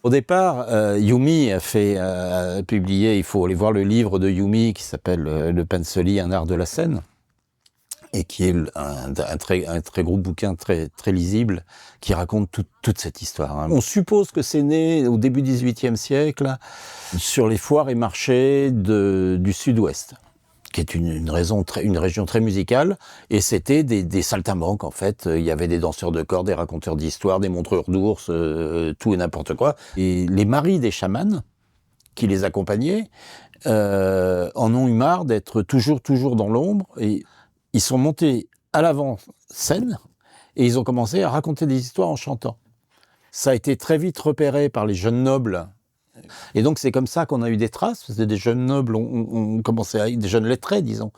Au départ, Yumi a publié, il faut aller voir le livre de Yumi qui s'appelle Le Pansori, un art de la scène, et qui est un très gros bouquin, très lisible, qui raconte toute cette histoire. On suppose que c'est né au début du XVIIIe siècle, sur les foires et marchés du sud-ouest, qui est une région très musicale, et c'était des saltimbanques, en fait. Il y avait des danseurs de corde, des raconteurs d'histoires, des montreurs d'ours, tout et n'importe quoi. Et les maris des chamans, qui les accompagnaient, en ont eu marre d'être toujours dans l'ombre, et ils sont montés à l'avant-scène, et ils ont commencé à raconter des histoires en chantant. Ça a été très vite repéré par les jeunes nobles. Et donc c'est comme ça qu'on a eu des traces. C'était des jeunes nobles, on commençait à des jeunes lettrés, disons.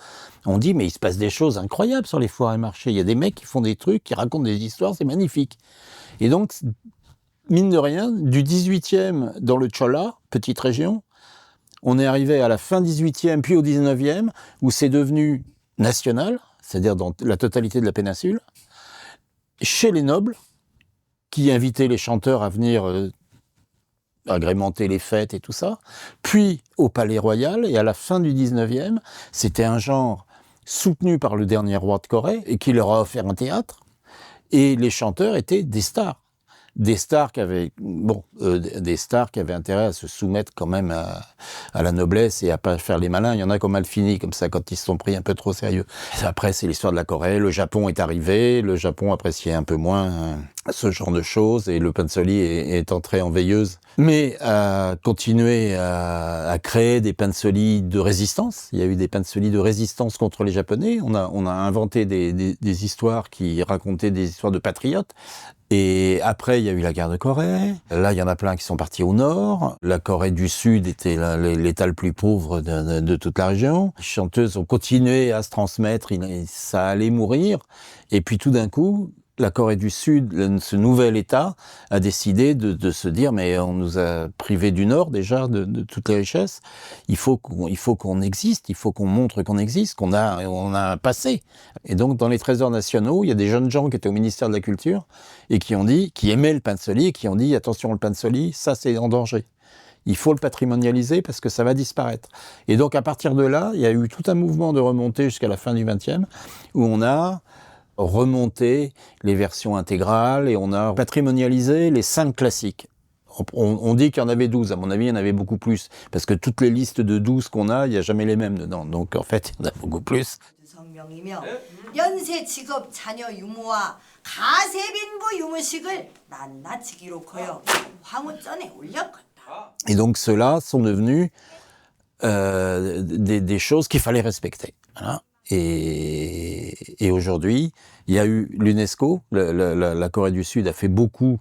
On dit mais il se passe des choses incroyables sur les foires et marchés. Il y a des mecs qui font des trucs, qui racontent des histoires, c'est magnifique. Et donc mine de rien, du 18e dans le Chola, petite région, on est arrivé à la fin 18e puis au 19e où c'est devenu national, c'est-à-dire dans la totalité de la péninsule, chez les nobles qui invitaient les chanteurs à venir agrémenter les fêtes et tout ça, puis au Palais Royal, et à la fin du 19e, c'était un genre soutenu par le dernier roi de Corée, et qui leur a offert un théâtre, et les chanteurs étaient des stars. Des stars qui avaient intérêt à se soumettre quand même à la noblesse et à pas faire les malins. Il y en a qui ont mal fini comme ça quand ils se sont pris un peu trop sérieux. Après, c'est l'histoire de la Corée. Le Japon est arrivé. Le Japon appréciait un peu moins ce genre de choses et le pansori est entré en veilleuse. Mais a continué à créer des pansori de résistance. Il y a eu des pansori de résistance contre les Japonais. On a inventé des histoires qui racontaient des histoires de patriotes. Et après, il y a eu la guerre de Corée. Là, il y en a plein qui sont partis au nord. La Corée du Sud était l'État le plus pauvre de toute la région. Les chanteuses ont continué à se transmettre, ça allait mourir. Et puis tout d'un coup, la Corée du Sud, ce nouvel État, a décidé de se dire mais on nous a privés du Nord déjà de toutes les richesses. Il faut qu'on existe, il faut qu'on montre qu'on existe, on a un passé. Et donc dans les trésors nationaux, il y a des jeunes gens qui étaient au ministère de la Culture et qui aimaient le pansori et qui ont dit attention, le pansori, ça c'est en danger. Il faut le patrimonialiser parce que ça va disparaître. Et donc à partir de là, il y a eu tout un mouvement de remontée jusqu'à la fin du XXe où on a remonté les versions intégrales et on a patrimonialisé les 5 classiques. On dit qu'il y en avait 12, à mon avis il y en avait beaucoup plus, parce que toutes les listes de 12 qu'on a, il n'y a jamais les mêmes dedans, donc en fait il y en a beaucoup plus. 성명이며 연세 직업 자녀 유무와 가세빈부 유무식을 낱낱이 기록하여 황후전에 올렸다. Et donc ceux-là sont devenus des choses qu'il fallait respecter. Voilà. Et aujourd'hui, il y a eu l'UNESCO, la Corée du Sud a fait beaucoup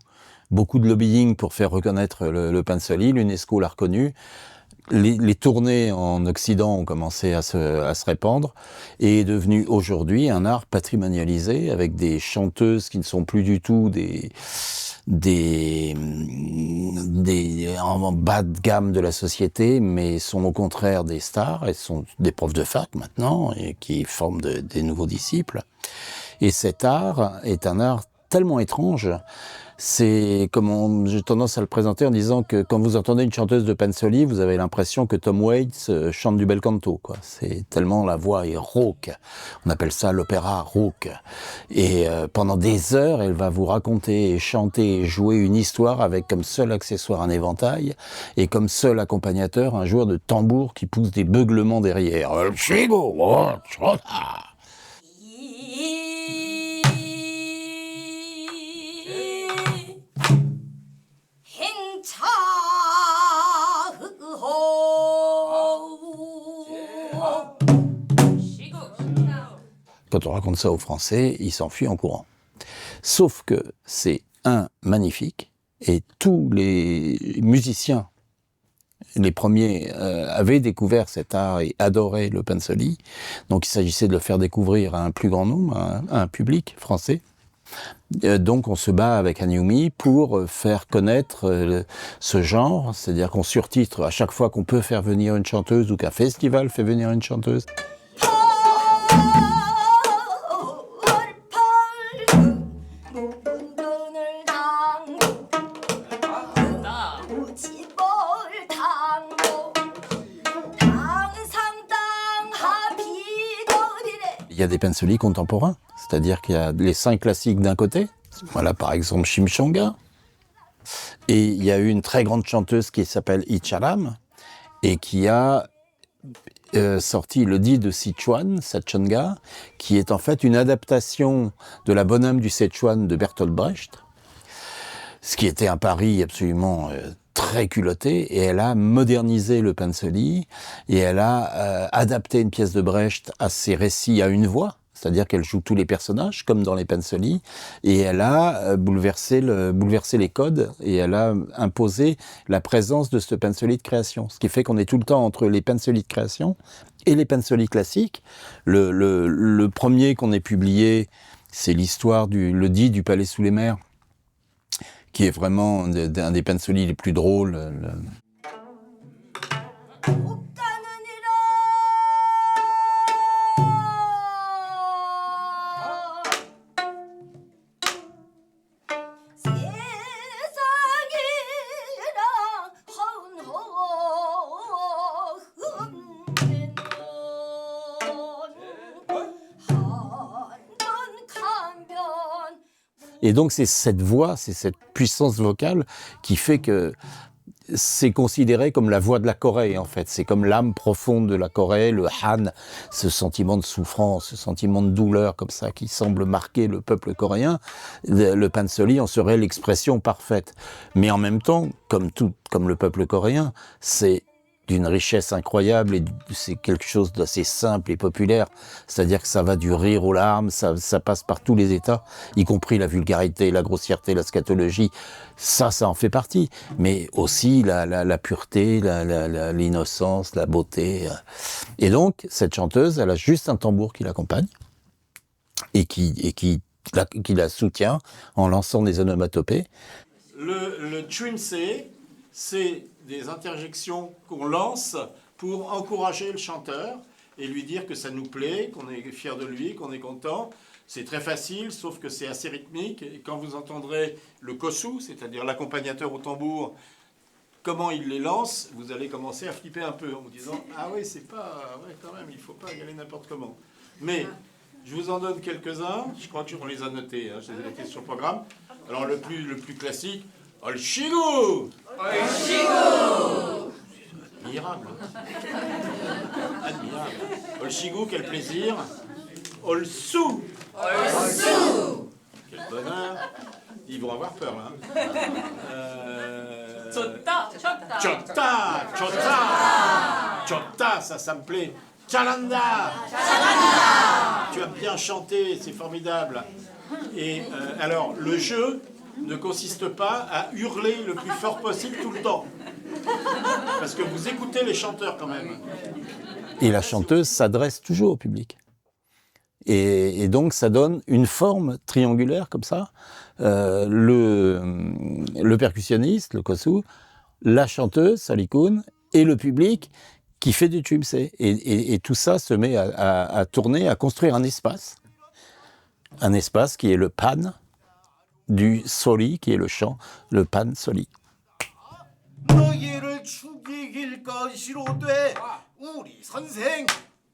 de lobbying pour faire reconnaître le pansori, l'UNESCO l'a reconnu. Les tournées en Occident ont commencé à se répandre et est devenu aujourd'hui un art patrimonialisé avec des chanteuses qui ne sont plus du tout en bas de gamme de la société, mais sont au contraire des stars, elles sont des profs de fac maintenant, et qui forment des nouveaux disciples. Et cet art est un art tellement étrange, c'est comme j'ai tendance à le présenter en disant que quand vous entendez une chanteuse de pansori, vous avez l'impression que Tom Waits chante du bel canto, quoi. C'est tellement la voix est rauque. On appelle ça l'opéra rauque. Et pendant des heures, elle va vous raconter, chanter et jouer une histoire avec comme seul accessoire un éventail et comme seul accompagnateur un joueur de tambour qui pousse des beuglements derrière. Quand on raconte ça aux Français, ils s'enfuient en courant. Sauf que c'est magnifique, et tous les musiciens, les premiers, avaient découvert cet art et adoraient le pansori. Donc il s'agissait de le faire découvrir à un plus grand nombre, à un public français. Donc on se bat avec Yumi pour faire connaître ce genre, c'est-à-dire qu'on surtitre à chaque fois qu'on peut faire venir une chanteuse ou qu'un festival fait venir une chanteuse. y a des pensoli contemporains, c'est-à-dire qu'il y a les 5 classiques d'un côté, voilà par exemple Chimichanga, et il y a une très grande chanteuse qui s'appelle Icharam, et qui a sorti le dit de Sichuan, Sachonga, qui est en fait une adaptation de la Bonne âme du Sichuan de Bertolt Brecht, ce qui était un pari absolument très culotté, et elle a modernisé le pensoli, et elle a adapté une pièce de Brecht à ses récits à une voix, c'est-à-dire qu'elle joue tous les personnages, comme dans les pensoli, et elle a bouleversé les codes, et elle a imposé la présence de ce pensoli de création. Ce qui fait qu'on est tout le temps entre les pensoli de création et les pensoli classiques. Le premier qu'on ait publié, c'est l'histoire le dit du Palais sous les mers, qui est vraiment un des pensoli les plus drôles. Et donc c'est cette voix, c'est cette puissance vocale qui fait que c'est considéré comme la voix de la Corée, en fait. C'est comme l'âme profonde de la Corée, le Han, ce sentiment de souffrance, ce sentiment de douleur comme ça qui semble marquer le peuple coréen. Le pensoli en serait l'expression parfaite. Mais en même temps, comme le peuple coréen, c'est d'une richesse incroyable et c'est quelque chose d'assez simple et populaire. C'est-à-dire que ça va du rire aux larmes, ça passe par tous les états, y compris la vulgarité, la grossièreté, la scatologie. Ça en fait partie. Mais aussi la pureté, l'innocence, la beauté. Et donc, cette chanteuse, elle a juste un tambour qui l'accompagne et qui la soutient en lançant des onomatopées. Le chunse, c'est des interjections qu'on lance pour encourager le chanteur et lui dire que ça nous plaît, qu'on est fier de lui, qu'on est content. C'est très facile, sauf que c'est assez rythmique. Et quand vous entendrez le kosu, c'est-à-dire l'accompagnateur au tambour, comment il les lance, vous allez commencer à flipper un peu en vous disant « Ah oui, c'est pas... Ouais, quand même, il ne faut pas y aller n'importe comment. » Mais je vous en donne quelques-uns. Je crois qu'on les a notés. Je les ai notés sur le programme. Alors le plus classique, « Olshigu !» Admirable. Admirable. Olshigu, quel plaisir. Olsu. Quel bonheur. Ils vont avoir peur, là. Chota, ça me plaît. Chalanda. Tu as bien chanté, c'est formidable. Et alors, le jeu ne consiste pas à hurler le plus fort possible tout le temps. Parce que vous écoutez les chanteurs quand même. Et la chanteuse s'adresse toujours au public. Et donc ça donne une forme triangulaire comme ça. Le percussionniste, le kosu, la chanteuse, Salikun, et le public qui fait du chumse. Et tout ça se met à tourner, à construire un espace. Un espace qui est le pan du soli, qui est le chant, le pan soli. 너희를 죽이길 것이로되 우리 선생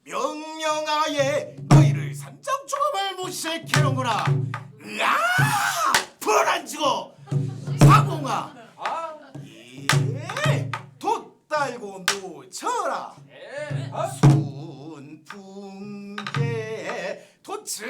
명령하에 너희를 산장 조감을 못 시키는구나. 으아! 불안지고 사공아. 예, 돛달고 놓쳐라. 순풍계 도츠